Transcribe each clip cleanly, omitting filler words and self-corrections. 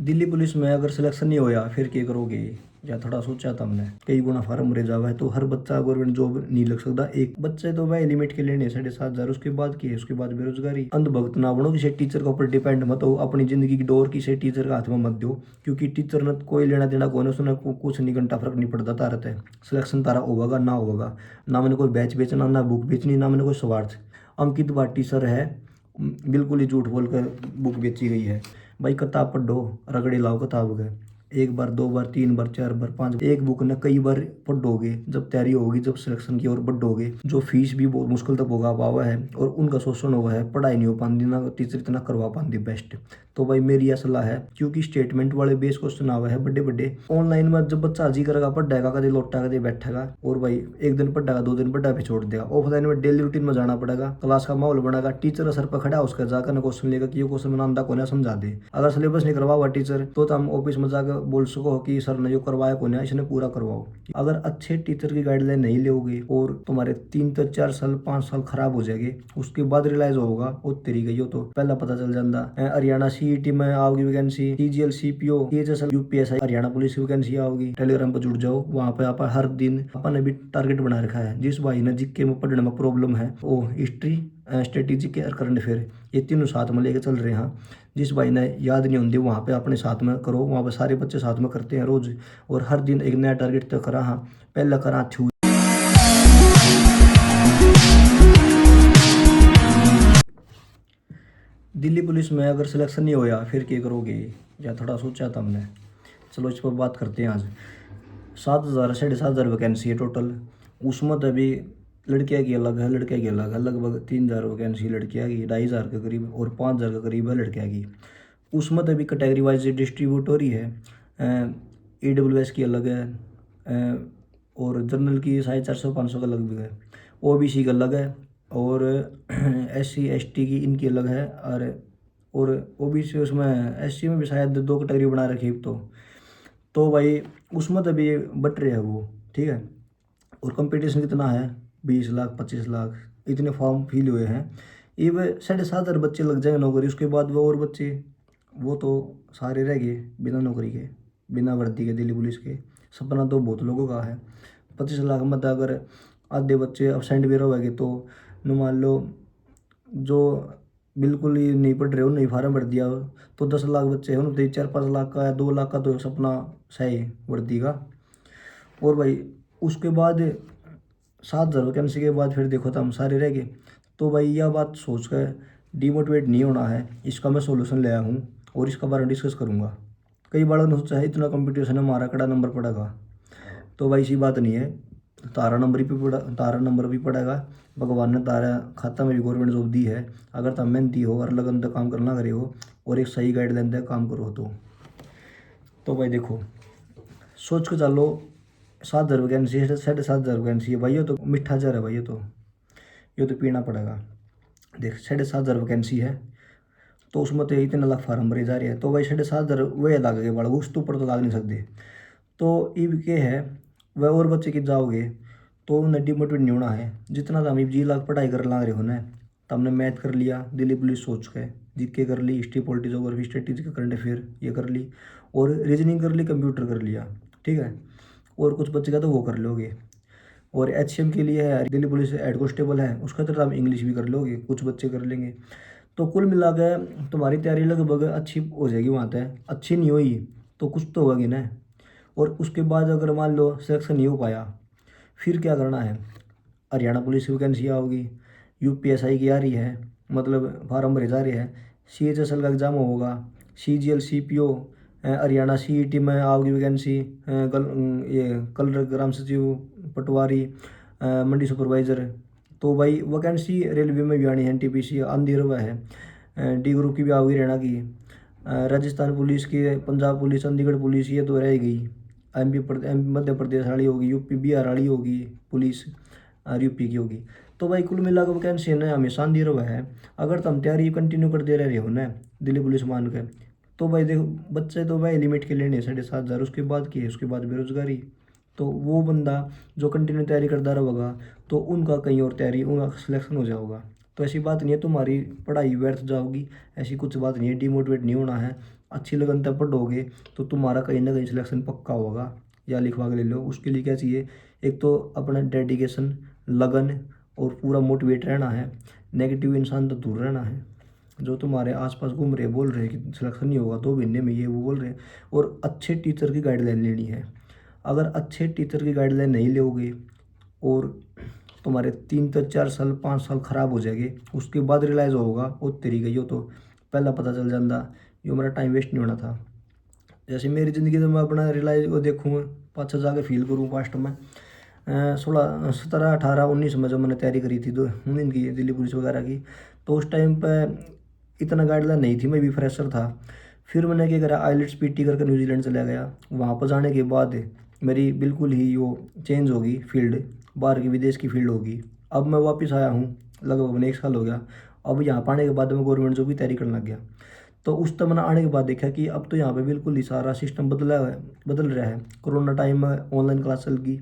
Delhi police में अगर selection नहीं होया फिर क्या करोगे? या थोड़ा सोचा था हमने कई गुना फार्म भरे जावा है तो हर बच्चा गवर्नमेंट जॉब नहीं लग सकता। एक बच्चे तो वह लिमिट के लेने 7,500 उसके बाद की है, उसके बाद बेरोजगारी। अंधभक्त ना बनो, किसी टीचर के ऊपर डिपेंड मत हो, अपनी जिंदगी की डोर किसी टीचर के हाथ में मत दो, क्योंकि टीचर ने कोई लेना देना कौन है, उसने कुछ नहीं घंटा फर्क नहीं पड़ता तारत है। सिलेक्शन तारा होगा ना होगा, ना मैंने कोई बैच बेचना ना बुक बेचनी ना मैंने कोई स्वार्थ। अंकित भाटी सर है, बिल्कुल ही झूठ बोल कर बुक बेची गई है। भाई किताब पढ़ो, रगड़े लाओ किताब के, एक बार दो बार तीन बार चार बार पांच बार, एक बुक ने कई बार पढ़ोगे जब तैयारी होगी, जब सिलेक्शन की ओर बढ़ोगे। जो फीस भी बहुत मुश्किल तक होगा पावा है और उनका शोषण हुआ है, पढ़ाई नहीं हो पाती ना टीचर इतना करवा पाती बेस्ट। तो भाई मेरी यह सलाह है, क्योंकि स्टेटमेंट वाले बेस क्वेश्चन आवे है बड़े बड़े ऑनलाइन में, जब बच्चा जी करेगा पढ़ेगा कदे लोटा कदे बैठेगा, और भाई एक दिन पढ़ेगा दो दिन पढ़ा पे छोड़ देगा। ऑफलाइन में डेली रूटीन में जाना पड़ेगा, क्लास का माहौल बनेगा, टीचर सर पर खड़ा उसका जाकर क्वेश्चन लेगा कि ये क्वेश्चन मैंने आंदा कौन है समझा दे। अगर सिलेबस नहीं करवा हुआ टीचर तो हम ऑफिस में जाकर बोल सको कि सर ने जो करवाया कौन है, इसने पूरा करवाओ। अगर अच्छे टीचर की गाइडलाइन नहीं लोगे और तुम्हारे 3 से 4 साल 5 साल खराब हो जाएंगे, उसके बाद रियलाइज होगा वो तेरी गई हो, तो पहला पता चल जाता। हरियाणा सीईटी में आओगी vacancy, CGL CPO CHSL UPSI Haryana police की वैकेंसी आओगी। टेलीग्राम पर जुड़ जाओ, वहां पे आप हर दिन अपन भी टारगेट बना रखा है। जिस भाई ने जीके में पढ़ने में प्रॉब्लम है वो हिस्ट्री स्ट्रेटेजिक और करंट अफेयर ये तीनों साथ में लेके चल रहे हैं। जिस भाई ने याद नहीं होती वहाँ पे अपने साथ में करो, वहाँ पे सारे बच्चे साथ में करते हैं रोज, और हर दिन एक नया टारगेट तय करा। हाँ पहला करा छू। दिल्ली पुलिस में अगर सिलेक्शन नहीं होया फिर क्या करोगे? या थोड़ा सोचा था हमने। चलो इस पर बात करते हैं आज। 7,000 7,500 वैकेंसी है टोटल, उसमें तो अभी लड़कियां की अलग है लड़कियां की अलग है, लगभग 3,000 वैकेंसी लड़कियां की, 2,500 के करीब और 5,000 के करीब है लड़कियां की। उसमें तो अभी कैटेगरी वाइज डिस्ट्रीब्यूट हो रही है। EWS की अलग है, और जनरल की 450 500 का अलग भी है, OBC का अलग है, और SC ST की इनकी अलग है। और OBC उसमें SC में भी शायद दो कैटेगरी बना रखी है तो भाई उसमें तो अभी बट रहे हैं वो, ठीक है। और कंपटीशन कितना है, 20 लाख 25 लाख इतने फॉर्म फिल हुए हैं। ये वह 7,500 बच्चे लग जाएंगे नौकरी, उसके बाद वो और बच्चे वो तो सारे रह गए बिना नौकरी के, बिना वर्दी के दिल्ली पुलिस के। सपना तो बहुत लोगों का है। 25 लाख में तो अगर आधे बच्चे अब्सेंट भी रहेंगे तो न मान लो जो बिल्कुल ही नहीं पढ़ रहे हो नहीं फार्म भर दिया हो, तो 10 लाख बच्चे हैं उनके 4 5 लाख का या 2 लाख का तो सपना सही वर्दी का। और भाई उसके बाद 7,000 वैकेंसी के बाद फिर देखो तो हम सारे रह गए। तो भाई यह बात सोच कर डिमोटिवेट नहीं होना है, इसका मैं सोल्यूशन लाया हूँ और इसका बारे में डिस्कस करूँगा। कई बार ने सोचा है इतना कंपटीशन है हमारा कड़ा नंबर पड़ेगा, तो भाई ऐसी बात नहीं है। तारा नंबर भी पड़ा, तारा नंबर भी पड़ेगा। भगवान ने तारा खाता में भी गवर्नमेंट जॉब दी है, अगर तुम मेहनती हो और लगन तक काम करना करे हो और एक सही गाइडलाइन तक काम करो तो भाई देखो सोच के चलो। 7,000 वैकेंसी है, 7,500 वैकेंसी है भाई, ये तो मीठा जर है भाई, ये तो पीना पड़ेगा। देख 7,500 वैकेंसी है तो उसमें तो इतने लाख फार्म भरे जा रहे हैं, तो भाई 7,500 वह लाग गए बड़ा, उस तो ऊपर तो लाग नहीं सकते। तो ये के है वह और बच्चे की जाओगे तो उन्हें डिमोटिवेट नहीं होना है। जितना तो हम 20 लाख पढ़ाई कर ला रहे हो ना, तो हमने मैथ कर लिया दिल्ली पुलिस सोच के, जीके कर ली, history polity geography strategic current affair ये कर ली, और रीजनिंग कर ली, कंप्यूटर कर लिया, ठीक है। और कुछ बच्चे का तो वो कर लोगे। और HCM के लिए है दिल्ली पुलिस हेड कांस्टेबल है, उसका तो हम इंग्लिश भी कर लोगे, कुछ बच्चे कर लेंगे। तो कुल मिला के तुम्हारी तैयारी लगभग अच्छी हो जाएगी वहाँ तक। अच्छी नहीं हुई तो कुछ तो होगी ना। और उसके बाद अगर मान लो सिलेक्शन नहीं हो पाया फिर क्या करना है? हरियाणा पुलिस की वैकेंसी आओगी, UPSI की आ रही है, मतलब फार्म भरे जा रहे हैं, CHSL का एग्ज़ाम होगा, CGL CPO, हरियाणा CET में आओगी वैकेंसी, ये कलर ग्राम सचिव पटवारी, मंडी सुपरवाइज़र। तो भाई वैकेंसी रेलवे में भी आनी है, NTPC आंधी रवा है, D ग्रुप की भी आओगी हरियाणा की, राजस्थान पुलिस की, पंजाब पुलिस, चंडीगढ़ पुलिस ये तो रह गई, मध्य प्रदेश वाली होगी, UP बिहार वाली होगी पुलिस, और UP की होगी। तो भाई कुल मिला कर वैकेंसी ना हमेशा दे रहा है। अगर तुम तैयारी कंटिन्यू कर दे रहे हो ना दिल्ली पुलिस मान के, तो भाई देखो बच्चे तो भाई लिमिट के लेने 7,500, उसके बाद की है, उसके बाद बेरोजगारी। तो वो बंदा जो कंटिन्यू तैयारी करता रहेगा तो उनका कहीं और तैयारी उनका सिलेक्शन हो जाएगा। तो ऐसी बात नहीं है तुम्हारी पढ़ाई व्यर्थ जाओगी, ऐसी कुछ बात नहीं है, डिमोटिवेट नहीं होना है। अच्छी लगन तक पढ़ोगे तो तुम्हारा कहीं ना कहीं सिलेक्शन पक्का होगा, या लिखवा के ले लो। उसके लिए क्या चाहिए, एक तो अपना डेडिकेशन, लगन और पूरा मोटिवेट रहना है। नेगेटिव इंसान तो दूर रहना है, जो तुम्हारे आसपास घूम रहे बोल रहे हैं कि सिलेक्शन नहीं होगा 2 महीने में, ये वो बोल रहे हैं। और अच्छे टीचर की गाइडलाइन लेनी है। अगर अच्छे टीचर की गाइडलाइन नहीं लोगे और तुम्हारे 3 4 साल 5 साल खराब हो जाएंगे, उसके बाद रियलाइज़ होगा वो तेरी गई हो तो पहला पता चल जाता, ये मेरा टाइम वेस्ट नहीं होना था। जैसे मेरी ज़िंदगी तो मैं अपना रियलाइज वो देखूँ, पाछा जाके फील करूँ पास्ट में 16 17 18 19 में जब मैंने तैयारी करी थी, इनकी दिल्ली पुलिस वगैरह की, तो उस टाइम पर इतना गाइडलाइन नहीं थी, मैं भी फ्रेशर था। फिर मैंने क्या करा, आईलेट्स पीटी करके न्यूजीलैंड चला गया। वहाँ पर जाने के बाद मेरी बिल्कुल ही वो चेंज होगी फील्ड, बाहर की विदेश की फील्ड होगी। अब मैं वापस आया हूँ, लगभग मैंने 1 साल हो गया। अब यहाँ पर आने के बाद मैं गवर्नमेंट जॉब की तैयारी करने लग गया। तो उस तब मैंने आने के बाद देखा कि अब तो यहाँ पे बिल्कुल ही सारा सिस्टम बदल रहा है। कोरोना टाइम में ऑनलाइन क्लास चल गई,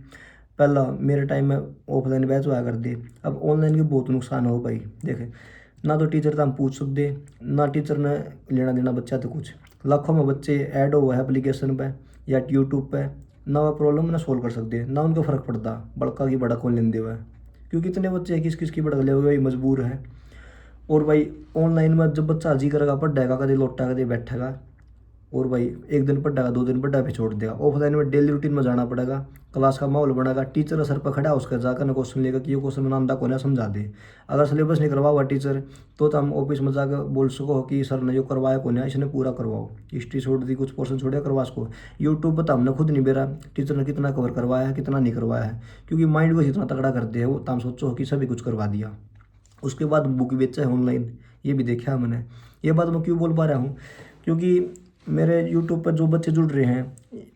पहला मेरे टाइम में ऑफलाइन बैच हुआ कर दे। अब ऑनलाइन के बहुत नुकसान हो भाई, देखे ना तो टीचर तो हम पूछ सकते, ना टीचर ने लेना देना बच्चा तो कुछ। लाखों में बच्चे ऐड हुआ है एप्लीकेशन पे या यूट्यूब पे, ना वह प्रॉब्लम ना सोल्व कर सकते, ना उनको फ़र्क पड़ता बड़का की बड़ा कौन लेने हुआ है, क्योंकि इतने बच्चे किस किस की बड़क ले हुए मजबूर है। और भाई ऑनलाइन में जब बच्चा जी करेगा पढ़ेगा, कभी लौटा कभी बैठेगा, और भाई एक दिन पढ़ेगा 2 दिन पढ़ा पे छोड़ देगा। ऑफलाइन में डेली रूटीन में जाना पड़ेगा, क्लास का माहौल बनेगा, टीचर सर पर खड़ा उसका जाकर ना क्वेश्चन लेगा कि ये क्वेश्चन बनांदा को ना समझा दे। अगर सिलेबस नहीं करवा हुआ टीचर तो हम ऑफिस में जाकर बोल सको कि सर ने जो करवाया को ना इसने पूरा करवाओ, हिस्ट्री छोड़ दी कुछ पोर्शन छोड़े करवा सको। यूट्यूब पर तो हमने खुद नहीं बेरा टीचर ने कितना कवर करवाया है कितना नहीं करवाया है, क्योंकि माइंड वॉश इतना तगड़ा करते हैं वो, तो हम सोचो कि सभी कुछ करवा दिया। उसके बाद बुक बेचा है ऑनलाइन, ये भी देखा है मैंने। ये बात मैं क्यों बोल पा रहा हूँ, क्योंकि मेरे यूट्यूब पर जो बच्चे जुड़ रहे हैं,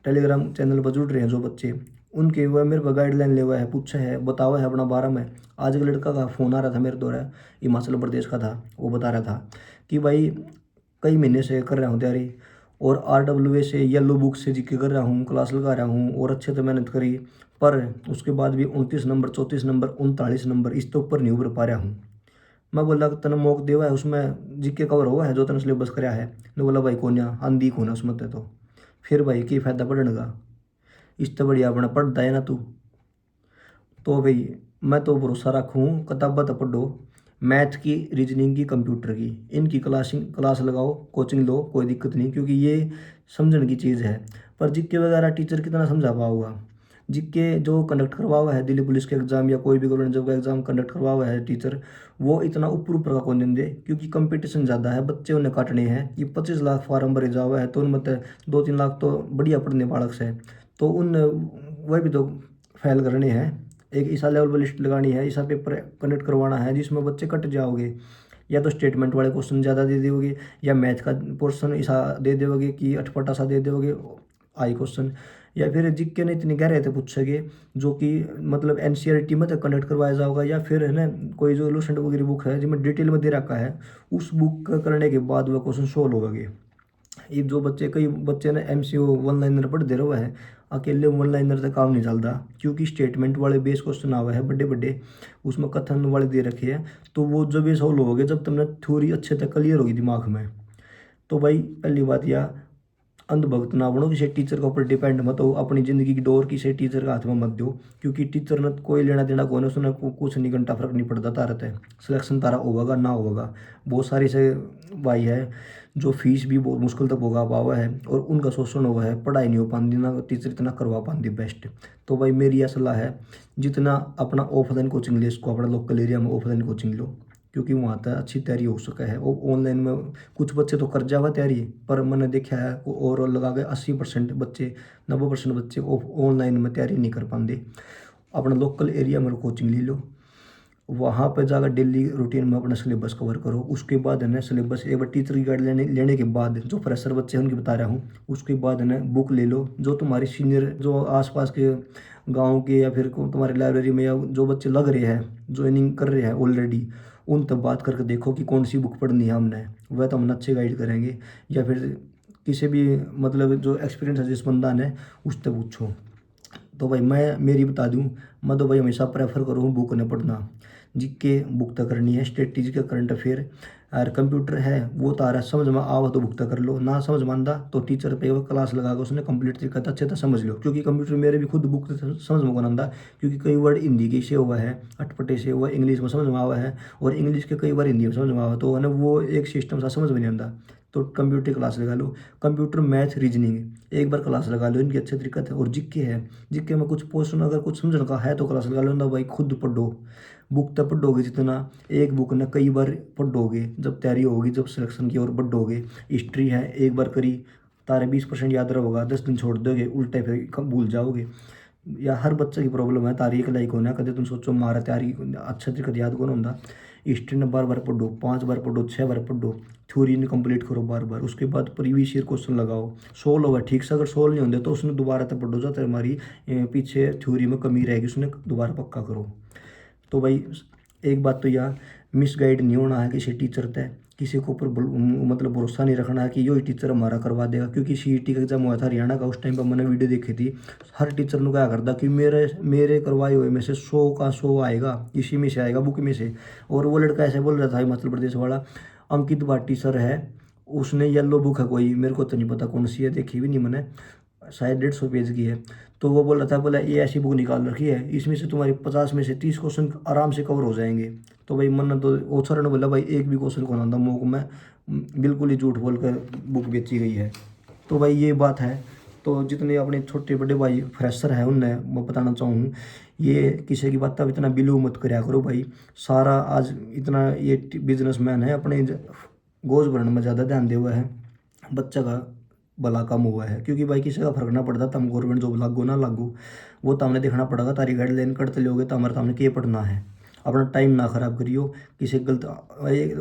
टेलीग्राम चैनल पर जुड़ रहे हैं जो बच्चे, उनके वह मेरे पर गाइडलाइन ले हुआ है, पूछा है बतावा है अपना बारे में। आज एक लड़का का फ़ोन आ रहा था मेरे द्वारा, हिमाचल प्रदेश का था, वो बता रहा था कि भाई कई महीने से कर रहा हूँ तैयारी, और RWA से येलो बुक से जीके कर रहा हूँ, क्लास लगा रहा हूँ और अच्छे से मेहनत करी, पर उसके बाद भी 29 नंबर 34 नंबर 39 नंबर इस तो ऊपर नहीं उभर पा रहा हूँ। मैं बोला तने मौक देवा है उसमें जीके कवर हुआ है जो तने सिलेबस कराया है, ने बोला भाई कोन्या आंधी को ना उसमें तो फिर भाई की फायदा पढ़ने का, इससे बढ़िया अपना पढ़ता है ना तू। तो भाई मैं तो भरोसा रखूँ, किताबा तो पढ़ो, मैथ की रीजनिंग की कंप्यूटर की इनकी क्लास लगाओ, कोचिंग लो, कोई दिक्कत नहीं, क्योंकि ये समझने की चीज़ है। पर जीके वगैरह टीचर कितना समझा पाऊंगा, जीके जो कंडक्ट करवा हुआ है दिल्ली पुलिस के एग्ज़ाम या कोई भी गवर्नमेंट जॉब का एग्ज़ाम कंडक्ट करवा हुआ है टीचर, वो इतना ऊपर ऊपर का कौन देंगे, क्योंकि कंपटीशन ज़्यादा है, बच्चे उन्हें काटने हैं। ये 25 लाख फार्म भरे जा हुआ है, तो उनमें 2 3 लाख तो बढ़िया पढ़ने बालक से, तो उन वह भी तो फेल करने हैं। एक ईसा लेवल पर लिस्ट लगानी है, ईसा पेपर कंडक्ट करवाना है जिसमें बच्चे कट जाओगे, या तो स्टेटमेंट वाले क्वेश्चन ज़्यादा दे दोगे, या मैथ का पोर्शन ऐसा दे दोगे कि अटपटा सा दे दोगे आई क्वेश्चन, या फिर जीके ने इतनी गहरे थे पूछेंगे जो कि मतलब NCERT में तो कंडक्ट करवाया जाएगा, या फिर है ना कोई जो लूसेंट वगैरह बुक है जिसमें डिटेल में दे रखा है, उस बुक का करने के बाद वह क्वेश्चन सोल्व होगा। ये जो बच्चे कई बच्चे ने MCO वन लाइनर पढ़ दे रहा है, अकेले वन लाइनर से काम नहीं चलता, क्योंकि स्टेटमेंट वाले बेस क्वेश्चन आवे हैं बड़े बड़े, उसमें कथन वाले दे रखे हैं, तो वो जब ये सॉल्व हो गए जब तुमने थ्योरी अच्छे तक क्लियर होगी दिमाग में। तो भाई पहली बात यह अंधभक्त ना बनो, किसी टीचर के ऊपर डिपेंड मत हो, अपनी ज़िंदगी की डोर किसी टीचर के हाथ में मत दो, क्योंकि टीचर ने कोई लेना देना कौन है, उसने कुछ नहीं घंटा फर्क नहीं पड़ता तारा ते सिलेक्शन तारा होगा ना होगा। बहुत सारी से भाई है जो फीस भी बहुत मुश्किल तक भोगा पावा है, और उनका शोषण हुआ है, पढ़ाई नहीं हो पाती ना टीचर इतना करवा पाती बेस्ट। तो भाई मेरी यह सलाह है, जितना अपना ऑफलाइन कोचिंग ले इसको अपना लोकल एरिया में ऑफलाइन कोचिंग लो, क्योंकि वहाँ तक अच्छी तैयारी हो सका है। और ऑनलाइन में कुछ बच्चे तो कर जावा तैयारी, पर मैंने देखा है ओवरऑल लगा के 80% बच्चे 90% बच्चे ऑनलाइन में तैयारी नहीं कर पाते। अपना लोकल एरिया में कोचिंग ले लो, वहाँ पर जाकर डेली रूटीन में अपना सिलेबस कवर करो। उसके बाद है ना सिलेबस एक बार टीचर की गाइड लेने के बाद जो फ्रेशर बच्चे हैं उनकी बता रहा हूँ, उसके बाद है ना बुक ले लो, जो तुम्हारी सीनियर जो आसपास के गांव के या फिर तुम्हारे लाइब्रेरी में या जो बच्चे लग रहे हैं ज्वाइनिंग कर रहे हैं ऑलरेडी, उन तब बात करके देखो कि कौन सी बुक पढ़नी है हमने, वह तो हम अच्छे गाइड करेंगे। या फिर किसी भी मतलब जो एक्सपीरियंस है जिस बंदा ने उससे पूछो। तो भाई मैं मेरी बता दूं, मैं तो भाई हमेशा प्रेफर करूँ बुक ने पढ़ना, जीके बुक तक करनी है, स्ट्रेटेजी का करंट अफेयर और कंप्यूटर है वो तारा समझ में आवा तो भुगता कर लो, ना समझ में आंदा तो टीचर पे वो क्लास लगा के उसने कंप्लीट तरीका अच्छे से समझ लो। क्योंकि कंप्यूटर मेरे भी खुद बुक समझ में कौन आंदा, क्योंकि कई वर्ड हिंदी के से हुआ है, अटपटे से हुआ, इंग्लिश में समझ में आवा है, और इंग्लिश के कई बार हिंदी में समझ में आवा, तो है ना वो एक सिस्टम सा समझ में नहीं आता। तो कंप्यूटर क्लास लगा लो, कंप्यूटर मैथ रीजनिंग एक बार क्लास लगा लो इनकी अच्छे तरीके से। और जीके है, जीके में कुछ पोर्शन अगर कुछ समझने का है तो क्लास लगा लो ना भाई, खुद पढ़ो, बुक तब पढ़ोगे जितना, एक बुक ने कई बार पढ़ोगे जब तैयारी होगी, जब सिलेक्शन की ओर बढ़ोगे। हिस्ट्री है एक बार करी तारे 20% याद रहेगा, 10 दिन छोड़ दोगे उल्टे फिर भूल जाओगे। या हर बच्चे की प्रॉब्लम है, तारीख लाइक होना कदे तुम सोचो मारा तैयारी अच्छा तरीके याद कौन होता। हिस्ट्री ने बार बार पढ़ो, 5 बार पढ़ो, 6 बार पढ़ो, थ्योरी ने कंप्लीट करो बार बार, उसके बाद प्रीवियस ईयर क्वेश्चन लगाओ, सोल्व हुआ ठीक से, अगर सोल्व नहीं होंगे तो उसने दोबारा तक पढ़ो, जाते हमारी पीछे थ्योरी में कमी रहेगी उसने दोबारा पक्का करो। तो भाई एक बात तो यह मिसगाइड नहीं होना है किसी टीचर तय, किसी को ऊपर मतलब भरोसा नहीं रखना है कि यो ही टीचर हमारा करवा देगा। क्योंकि सीईटी का एग्जाम हुआ था हरियाणा का, उस टाइम पर मैंने वीडियो देखी थी, हर टीचर ने क्या करता कि मेरे मेरे करवाए हुए में से 100 का 100 आएगा, इसी में से आएगा बुक में से। और वो लड़का ऐसे बोल रहा था हिमाचल प्रदेश वाला, अंकित भाटी सर है, उसने येलो बुक है कोई, मेरे को तो नहीं पता कौन सी है, देखी भी नहीं मैंने, शायद 150 पेज की है। तो वो बोल रहा था, बोला ये ऐसी बुक निकाल रखी है, इसमें से तुम्हारी 50 में से 30 क्वेश्चन आराम से कवर हो जाएंगे। तो भाई मन तो वो सर ने बोला भाई एक भी क्वेश्चन को ना मोक में, बिल्कुल ही झूठ बोल कर बुक बेची गई है। तो भाई ये बात है। तो जितने अपने छोटे बड़े भाई फ्रेशर है उनने मैं बताना चाहूँ, ये किसी की बात अब इतना बिलीव मत कराया करो भाई। सारा आज इतना ये बिजनेसमैन है अपने गोज भरने में ज़्यादा ध्यान दे हुआ है, बच्चा का भला कम हुआ है। क्योंकि भाई किसी का फर्क ना पड़ता, तम गवर्नमेंट जॉब लागू ना लागू, वो तो हमने देखना पड़ेगा, तारी गाइडलाइन करते लोगे तो हमारे सामने क्या पढ़ना है। अपना टाइम ना खराब करियो किसी गलत।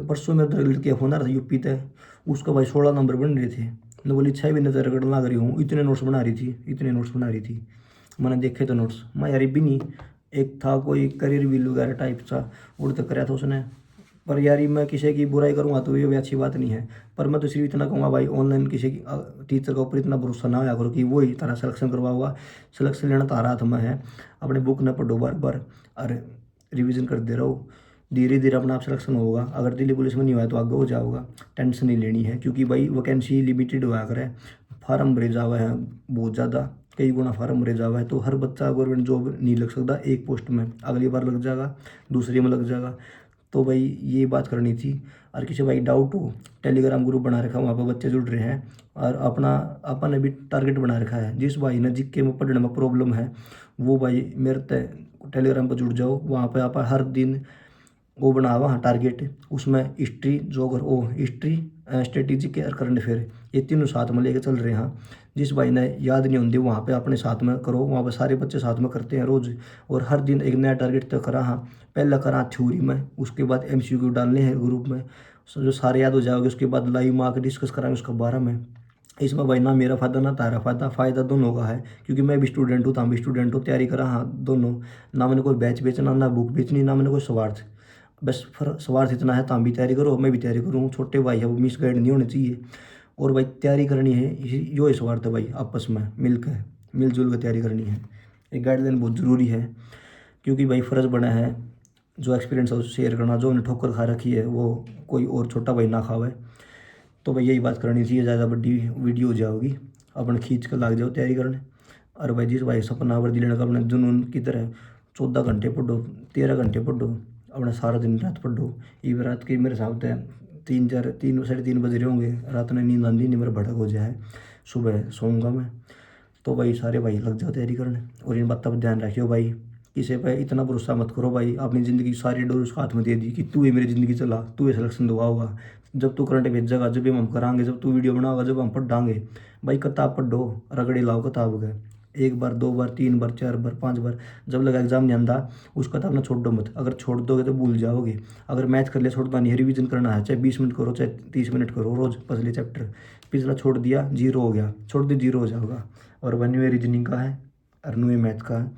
परसों में लड़के फोन आ रहा था यूपी तक, उसका भाई 16 नंबर बन रहे थे, मैं बोली 6 महीने तक रगड़ ना करी हूँ, इतने नोट्स बना रही थी, इतने नोट्स बना रही थी। मैंने देखे तो नोट्स, मैं यार भी नहीं, एक था कोई करियर व्हील वगैरह टाइप सा उड़ तक कराया था उसने। पर यार मैं किसी की बुराई करूँगा तो ये भी अच्छी बात नहीं है। पर मैं तो सिर्फ इतना कहूँगा भाई, ऑनलाइन किसी की टीचर के ऊपर इतना भरोसा ना आया करो कि वो ही तारा सिलेक्शन करवा हुआ, सिलेक्शन लेना तारा हाथ में है। अपने बुक न पढ़ो बार बार और रिविजन करते रहो, धीरे धीरे अपना आप सिलेक्शन होगा। अगर दिल्ली पुलिस में नहीं हुआ तो आगे हो जाओगा, टेंशन नहीं लेनी है। क्योंकि भाई वैकेंसी लिमिटेड हुआ करे, फार्म भरे जावा है बहुत ज़्यादा, कई गुना फार्म भरे जावा है, तो हर बच्चा गवर्नमेंट जॉब नहीं लग सकता एक पोस्ट में, अगली बार लग जाएगा, दूसरी में लग जाएगा। तो भाई ये बात करनी थी। और किसी भाई डाउट हो, टेलीग्राम ग्रुप बना रखा है, वहाँ पर बच्चे जुड़ रहे हैं, और अपना अपन ने भी टारगेट बना रखा है। जिस भाई ने जिक्के में पढ़ने में प्रॉब्लम है वो भाई मेरे टेलीग्राम पर जुड़ जाओ, वहाँ पर आप हर दिन वो बना हुआ टारगेट, उसमें हिस्ट्री जोगर ओ हिस्ट्री स्ट्रेटेजी के और करंट अफेयर, ये तीनों साथ में लेके चल रहे हैं। जिस भाई ने याद नहीं होंगे वहाँ पे अपने साथ में करो, वहाँ पे सारे बच्चे साथ में करते हैं रोज़, और हर दिन एक नया टारगेट तय करा। हाँ पहला करा थ्योरी में, उसके बाद MCQ डालने हैं ग्रुप में, जो सारे याद हो जाओगे, उसके बाद लाइव मार्क डिस्कस कराएंगे उसका 12 में। इसमें भाई ना मेरा फ़ायदा ना तारा फ़ायदा, फ़ायदा दोनों का है। क्योंकि मैं भी स्टूडेंट हूँ, तुम भी स्टूडेंट हो, तैयारी करा हाँ दोनों, ना मैंने कोई बैच बेचना, ना बुक बेचनी, ना मैंने कोई स्वार्थ, बस स्वार्थ इतना है, तुम भी तैयारी करो मैं भी तैयारी करूँ, छोटे भाई है वो मिस गाइड नहीं होने चाहिए। और भाई तैयारी करनी है, यो ही स्वार्थ है भाई, आपस में मिलकर मिलजुल कर तैयारी करनी है। एक गाइडलाइन बहुत ज़रूरी है, क्योंकि भाई फ़र्ज बना है जो एक्सपीरियंस है उसे शेयर करना, जो उन्हें ठोकर खा रखी है वो कोई और छोटा भाई ना खावे। तो भाई यही बात करनी चाहिए, ज़्यादा बड़ी वीडियो हो जाओगी, अपन खींच कर लाग जाओ तैयारी करने। और भाई जिस भाई सपना वर्दी लेने का अपने जुनून की तरह 14 घंटे पढ़ो, 13 घंटे पढ़ो, अपना सारा दिन रात पढ़ो। ये रात के मेरे हिसाब से 3 साढ़े 3 बज रहे होंगे, रात में नींद आंदी नहीं, मेरा भड़क हो जाए, सुबह सोऊंगा मैं। तो भाई सारे भाई लग जाओ तैयारी करने, और इन बातों पर ध्यान रखियो भाई, किसी पे इतना भरोसा मत करो भाई। अपनी ज़िंदगी सारी डोर उसके हाथ में दे दी कि तू ही मेरी ज़िंदगी चला, तू ही सिलेक्शन दिलवाओगा, जब तू करंट भेजेगा, जब भी हम कराएंगे, जब तू वीडियो बनाओगा, जब हम पढ़ाएंगे। भाई किताब पढ़ो, रगड़े लाओ किताब के, 1 बार 2 बार 3 बार 4 बार 5 बार, जब लगा एग्जाम नहीं आंदा उस किताब ना छोड़ दो मत। अगर छोड़ दोगे तो भूल जाओगे। अगर मैथ कर लिया छोड़ना नहीं है, रिवीजन करना है, चाहे 20 मिनट करो चाहे 30 मिनट करो रोज़, पिछले चैप्टर, पिछला छोड़ दिया जीरो हो गया, छोड़ दी जीरो हो जाएगा। और वन रीजनिंग का है और नुए मैथ का है,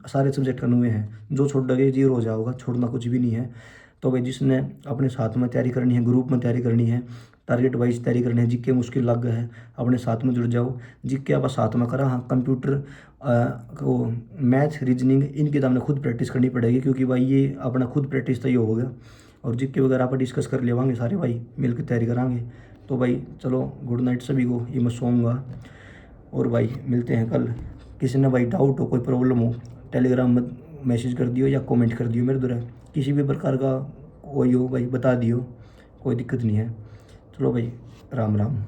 सारे सब्जेक्ट का नुए हैं, जो छोड़ दोगे जीरो हो जाओगा, छोड़ना कुछ भी नहीं है। तो भाई जिसने अपने साथ में तैयारी करनी है, ग्रुप में तैयारी करनी है, टारगेट वाइज तैयारी करनी है, जिक्के मुश्किल लग गए है अपने साथ में जुड़ जाओ। जिक्के आप साथ में करा, हाँ कंप्यूटर को मैथ रीजनिंग इनकी तो हमने खुद प्रैक्टिस करनी पड़ेगी, क्योंकि भाई ये अपना खुद प्रैक्टिस तो ये हो गया। और जीके वगैरह आप डिस्कस कर लेवांगे सारे भाई, मिल के तैयारी करांगे। तो भाई चलो गुड नाइट सभी को, ये मैं सोऊंगा। और भाई मिलते हैं कल। किसी ने भाई डाउट हो, कोई प्रॉब्लम हो, टेलीग्राम में मैसेज कर दियो या कमेंट कर दियो मेरे द्वारा, किसी भी प्रकार का कोई हो भाई बता दियो, कोई दिक्कत नहीं है। चलो भाई, राम राम।